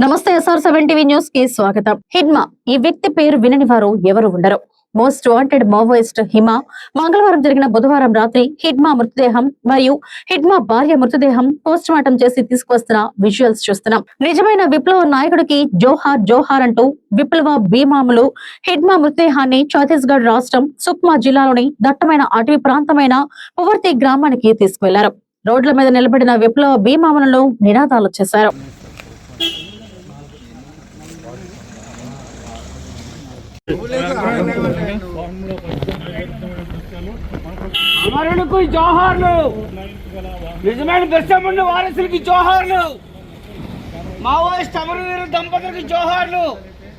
నమస్తే SR7 TV news కి స్వాగతం. హిడ్మా ఈ వ్యక్తి పేరు వినని వారు ఎవరు ఉండరు. మోస్ట్ వాంటెడ్ మావోయిస్ట్ హిమ మంగళవారం జరిగిన బుధవారం రాత్రి హిడ్మా మృతదేహం మరియు హిడ్మా భార్య మృతదేహం పోస్ట్ మార్టం చేసి తీసుకువస్తున్న విజువల్స్ చూస్తున్నాం. నిజమైన విప్లవ నాయకుడికి జోహార్ జోహార్ అంటూ విప్లవ భీమాములు హిడ్మా మృతదేహాన్ని ఛత్తీస్గఢ్ రాష్ట్రం సుక్మా జిల్లాలోని దట్టమైన అటవీ ప్రాంతమైన పువర్తి గ్రామానికి తీసుకువెళ్లారు. రోడ్ల మీద నిలబడిన విప్లవ భీమాములను నినాదాలు చేశారు. అమరులకు జోహార్లు, నిజమైన దర్శముండ వారసులకి జోహార్లు, మావోయిస్ట్ అమరవీర దంపతులకి జోహార్లు,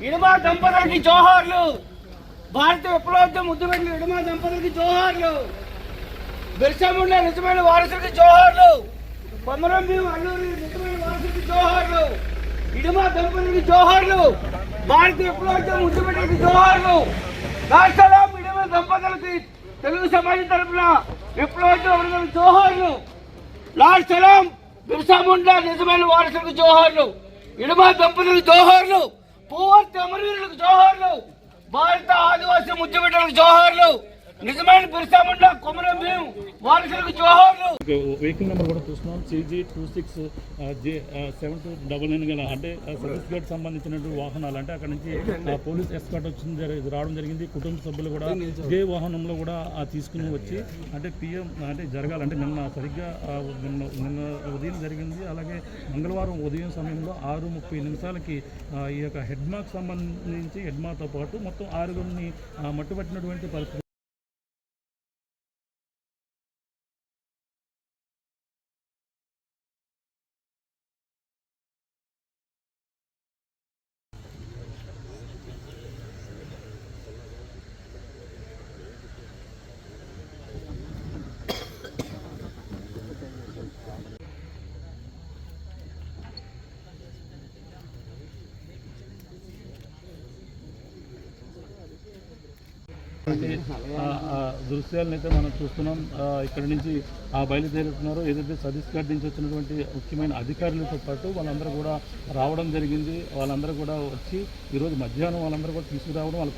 ఇడుమా దంపతులకి జోహార్లు, భారత విప్లవోద్యమ ముద్దుబెట్టిన ఇడుమా దంపతులకి జోహార్లు, దర్శముండ నిజమైన వారసులకి జోహార్లు, కొమరం భీం అల్లూరి నిజమైన వారసులకి జోహార్లు, ఇడుమా దంపతులకి జోహార్లు, భారత విప్లవోద్యమ ముద్దుబెట్టిన జోహార్లు. రాష్ట్రాల ఇడుమా దంపతులకి తెలుగు సమాజం తరఫున విప్లవోద్యమ జోహార్లు. లాల్ సలాం బిర్సా ముండా నిజమైన వారసులకు జోహార్లు, ఇడుమా దంపతులకు జోహార్లు, పూర్తి అమరవీరులకు జోహార్లు, భారత ఆదివాసీ ముద్దుబిడ్డలకు జోహార్లు, నిజమైన బిర్సా ముండా కొమరం భీం వారసులకు జోహార్లు. వెహికల్ నెంబర్ కూడా చూస్తున్నాం CG26J7299 గల అంటే ఛత్తీస్గఢ్ సంబంధించినటువంటి వాహనాలు. అంటే అక్కడ నుంచి పోలీస్ ఎస్కాట్ వచ్చింది రావడం జరిగింది. కుటుంబ సభ్యులు కూడా ఇదే వాహనంలో కూడా తీసుకుని వచ్చి అంటే పిఎం అంటే జరగాలంటే నిన్న సరిగ్గా నిన్న ఉదయం జరిగింది. అలాగే మంగళవారం ఉదయం సమయంలో 6:30 ఈ యొక్క హెడ్మాకు సంబంధించి హెడ్మాతో పాటు మొత్తం 6 మట్టుపట్టినటువంటి పరిస్థితి. దృశ్యాలను అయితే మనం చూస్తున్నాం. ఇక్కడ నుంచి బయలుదేరుతున్నారు. ఏదైతే ఛత్తీస్గఢ్ నుంచి వచ్చినటువంటి ముఖ్యమైన అధికారులతో పాటు వాళ్ళందరూ కూడా రావడం జరిగింది. వాళ్ళందరూ కూడా వచ్చి ఈరోజు మధ్యాహ్నం వాళ్ళందరూ కూడా తీసుకురావడం వాళ్ళ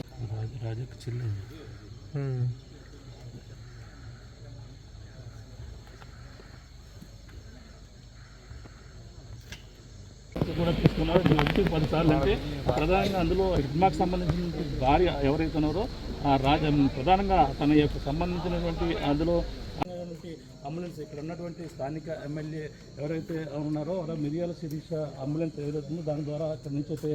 రాజకు చెల్లి కూడా తీసుకున్నారు. 10 సార్లు అంటే ప్రధానంగా అందులో హిడ్మాకు సంబంధించిన భార్య ఎవరైతే ఉన్నారో ప్రధానంగా తన యొక్క సంబంధించినటువంటి అందులో అంబులెన్స్ ఇక్కడ ఉన్నటువంటి స్థానిక ఎమ్మెల్యే ఎవరైతే ఉన్నారో మిరియాల శిరీష అంబులెన్స్ ఏదైతుందో దాని ద్వారా ఇక్కడ నుంచి అయితే